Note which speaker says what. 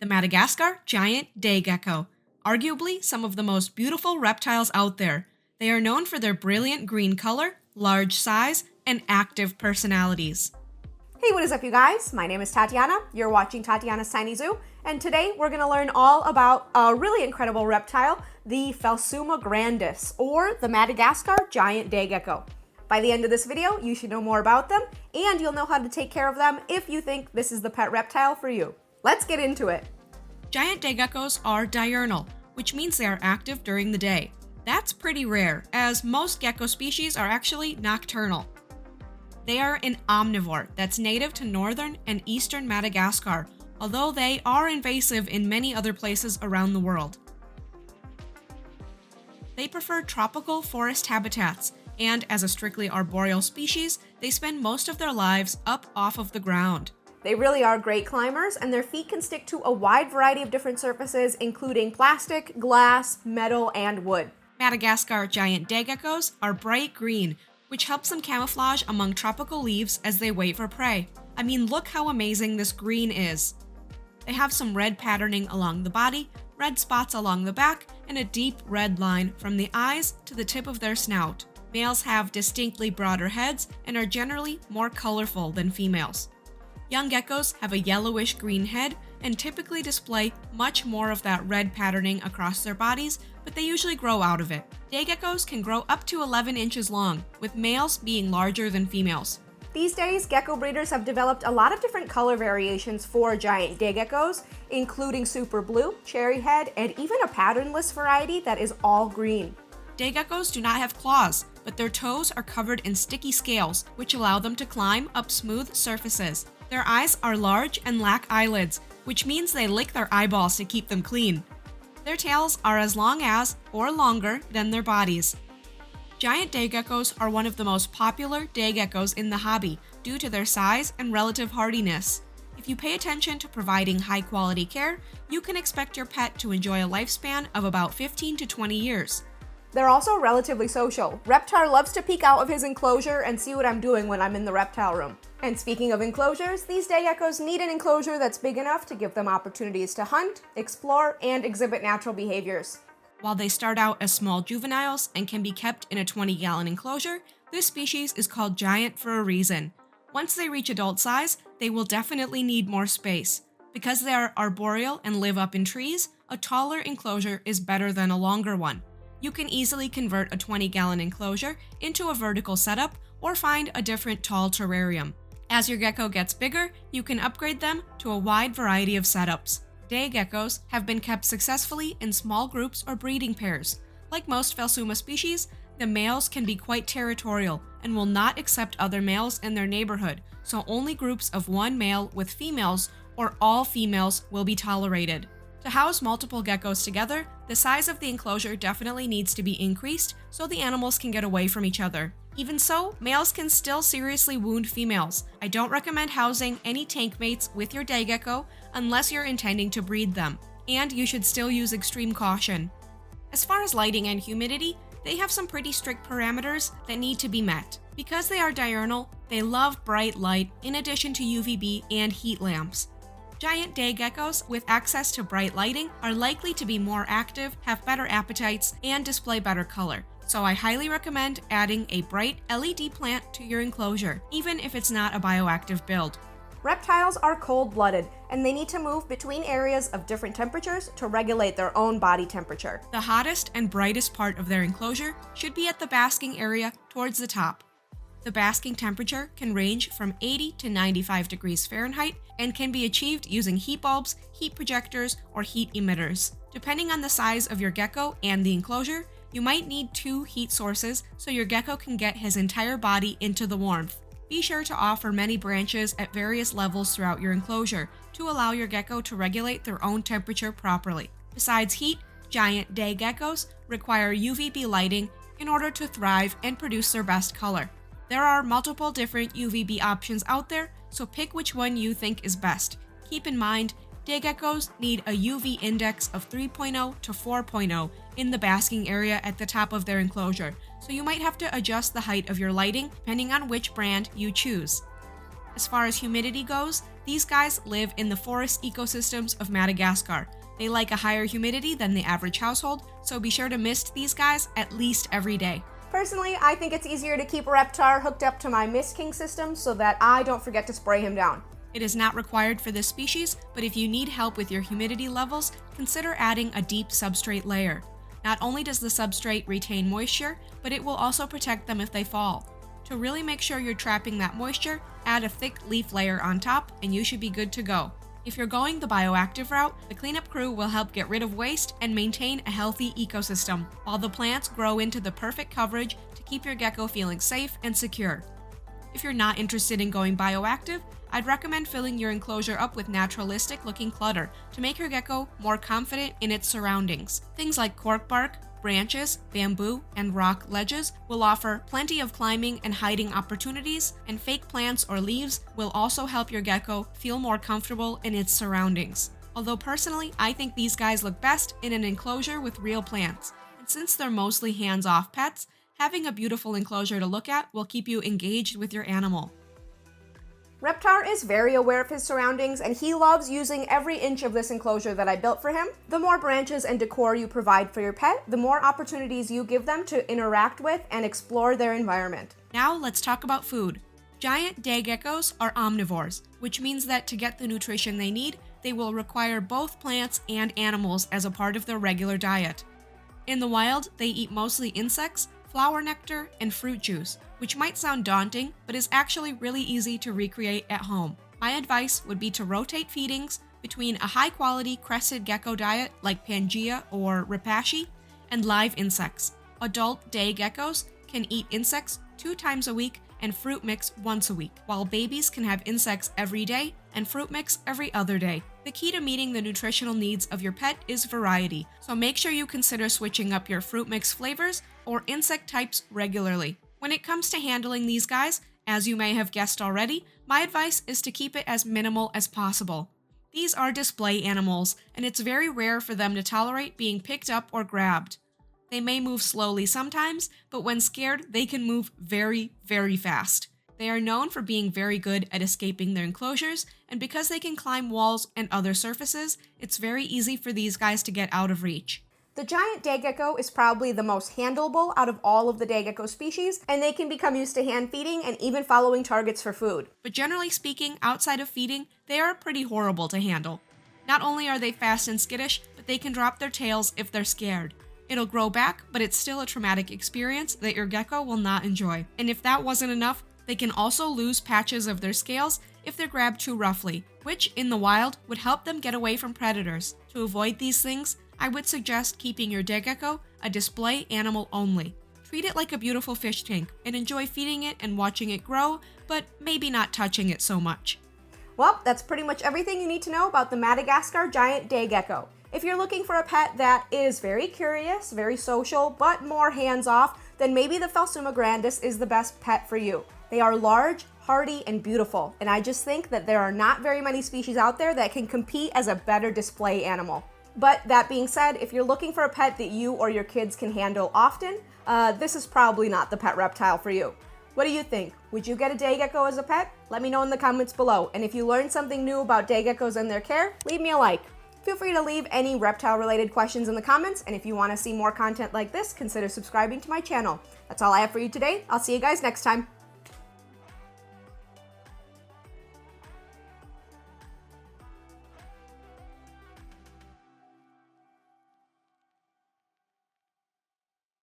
Speaker 1: the Madagascar Giant Day Gecko, arguably some of the most beautiful reptiles out there. They are known for their brilliant green color, large size, and active personalities.
Speaker 2: Hey, what is up, you guys? My name is Tatiana. You're watching Tatiana's Tiny Zoo, and today we're going to learn all about a really incredible reptile, the Phelsuma grandis, or the Madagascar Giant Day Gecko. By the end of this video, you should know more about them, and you'll know how to take care of them if you think this is the pet reptile for you. Let's get into it.
Speaker 1: Giant day geckos are diurnal, which means they are active during the day. That's pretty rare, as most gecko species are actually nocturnal. They are an omnivore that's native to northern and eastern Madagascar, although they are invasive in many other places around the world. They prefer tropical forest habitats, and as a strictly arboreal species, they spend most of their lives up off of the ground.
Speaker 2: They really are great climbers, and their feet can stick to a wide variety of different surfaces, including plastic, glass, metal, and wood.
Speaker 1: Madagascar Giant Day Geckos are bright green, which helps them camouflage among tropical leaves as they wait for prey. I mean, look how amazing this green is. They have some red patterning along the body, red spots along the back, and a deep red line from the eyes to the tip of their snout. Males have distinctly broader heads and are generally more colorful than females. Young geckos have a yellowish-green head and typically display much more of that red patterning across their bodies, but they usually grow out of it. Day geckos can grow up to 11 inches long, with males being larger than females.
Speaker 2: These days, gecko breeders have developed a lot of different color variations for giant day geckos, including super blue, cherry head, and even a patternless variety that is all green.
Speaker 1: Day geckos do not have claws, but their toes are covered in sticky scales, which allow them to climb up smooth surfaces. Their eyes are large and lack eyelids, which means they lick their eyeballs to keep them clean. Their tails are as long as, or longer, than their bodies. Giant day geckos are one of the most popular day geckos in the hobby due to their size and relative hardiness. If you pay attention to providing high-quality care, you can expect your pet to enjoy a lifespan of about 15 to 20 years.
Speaker 2: They're also relatively social. Reptile loves to peek out of his enclosure and see what I'm doing when I'm in the reptile room. And speaking of enclosures, these day geckos need an enclosure that's big enough to give them opportunities to hunt, explore, and exhibit natural behaviors.
Speaker 1: While they start out as small juveniles and can be kept in a 20-gallon enclosure, this species is called giant for a reason. Once they reach adult size, they will definitely need more space. Because they are arboreal and live up in trees, a taller enclosure is better than a longer one. You can easily convert a 20-gallon enclosure into a vertical setup or find a different tall terrarium. As your gecko gets bigger, you can upgrade them to a wide variety of setups. Day geckos have been kept successfully in small groups or breeding pairs. Like most Phelsuma species, the males can be quite territorial and will not accept other males in their neighborhood, so only groups of one male with females or all females will be tolerated. To house multiple geckos together, the size of the enclosure definitely needs to be increased so the animals can get away from each other. Even so, males can still seriously wound females. I don't recommend housing any tank mates with your day gecko unless you're intending to breed them, and you should still use extreme caution. As far as lighting and humidity, they have some pretty strict parameters that need to be met. Because they are diurnal, they love bright light in addition to UVB and heat lamps. Giant day geckos with access to bright lighting are likely to be more active, have better appetites, and display better color. So I highly recommend adding a bright LED plant to your enclosure, even if it's not a bioactive build.
Speaker 2: Reptiles are cold-blooded, and they need to move between areas of different temperatures to regulate their own body temperature.
Speaker 1: The hottest and brightest part of their enclosure should be at the basking area towards the top. The basking temperature can range from 80 to 95 degrees Fahrenheit and can be achieved using heat bulbs, heat projectors, or heat emitters. Depending on the size of your gecko and the enclosure, you might need 2 heat sources so your gecko can get his entire body into the warmth. Be sure to offer many branches at various levels throughout your enclosure to allow your gecko to regulate their own temperature properly. Besides heat, giant day geckos require UVB lighting in order to thrive and produce their best color. There are multiple different UVB options out there, so pick which one you think is best. Keep in mind, day geckos need a UV index of 3.0 to 4.0 in the basking area at the top of their enclosure, so you might have to adjust the height of your lighting depending on which brand you choose. As far as humidity goes, these guys live in the forest ecosystems of Madagascar. They like a higher humidity than the average household, so be sure to mist these guys at least every day.
Speaker 2: Personally, I think it's easier to keep a reptile hooked up to my Mist King system so that I don't forget to spray him down.
Speaker 1: It is not required for this species, but if you need help with your humidity levels, consider adding a deep substrate layer. Not only does the substrate retain moisture, but it will also protect them if they fall. To really make sure you're trapping that moisture, add a thick leaf layer on top and you should be good to go. If you're going the bioactive route, the cleanup crew will help get rid of waste and maintain a healthy ecosystem, while the plants grow into the perfect coverage to keep your gecko feeling safe and secure. If you're not interested in going bioactive, I'd recommend filling your enclosure up with naturalistic looking clutter to make your gecko more confident in its surroundings. Things like cork bark, branches, bamboo, and rock ledges will offer plenty of climbing and hiding opportunities, and fake plants or leaves will also help your gecko feel more comfortable in its surroundings. Although personally, I think these guys look best in an enclosure with real plants. And since they're mostly hands-off pets, having a beautiful enclosure to look at will keep you engaged with your animal.
Speaker 2: Reptar is very aware of his surroundings and he loves using every inch of this enclosure that I built for him. The more branches and decor you provide for your pet, the more opportunities you give them to interact with and explore their environment.
Speaker 1: Now let's talk about food. Giant day geckos are omnivores, which means that to get the nutrition they need, they will require both plants and animals as a part of their regular diet. In the wild, they eat mostly insects, flower nectar, and fruit juice, which might sound daunting, but is actually really easy to recreate at home. My advice would be to rotate feedings between a high-quality crested gecko diet like Pangea or Repashy and live insects. Adult day geckos can eat insects 2 times a week and fruit mix once a week, while babies can have insects every day and fruit mix every other day. The key to meeting the nutritional needs of your pet is variety, so make sure you consider switching up your fruit mix flavors or insect types regularly. When it comes to handling these guys, as you may have guessed already, my advice is to keep it as minimal as possible. These are display animals, and it's very rare for them to tolerate being picked up or grabbed. They may move slowly sometimes, but when scared, they can move very, very fast. They are known for being very good at escaping their enclosures, and because they can climb walls and other surfaces, it's very easy for these guys to get out of reach.
Speaker 2: The giant day gecko is probably the most handleable out of all of the day gecko species, and they can become used to hand feeding and even following targets for food.
Speaker 1: But generally speaking, outside of feeding, they are pretty horrible to handle. Not only are they fast and skittish, but they can drop their tails if they're scared. It'll grow back, but it's still a traumatic experience that your gecko will not enjoy. And if that wasn't enough, they can also lose patches of their scales if they're grabbed too roughly, which in the wild would help them get away from predators. To avoid these things, I would suggest keeping your day gecko a display animal only. Treat it like a beautiful fish tank and enjoy feeding it and watching it grow, but maybe not touching it so much.
Speaker 2: Well, that's pretty much everything you need to know about the Madagascar Giant Day Gecko. If you're looking for a pet that is very curious, very social, but more hands-off, then maybe the Phelsuma grandis is the best pet for you. They are large, hardy, and beautiful, and I just think that there are not very many species out there that can compete as a better display animal. But that being said, if you're looking for a pet that you or your kids can handle often, this is probably not the pet reptile for you. What do you think? Would you get a day gecko as a pet? Let me know in the comments below. And if you learned something new about day geckos and their care, leave me a like. Feel free to leave any reptile-related questions in the comments, and if you want to see more content like this, consider subscribing to my channel. That's all I have for you today. I'll see you guys next time.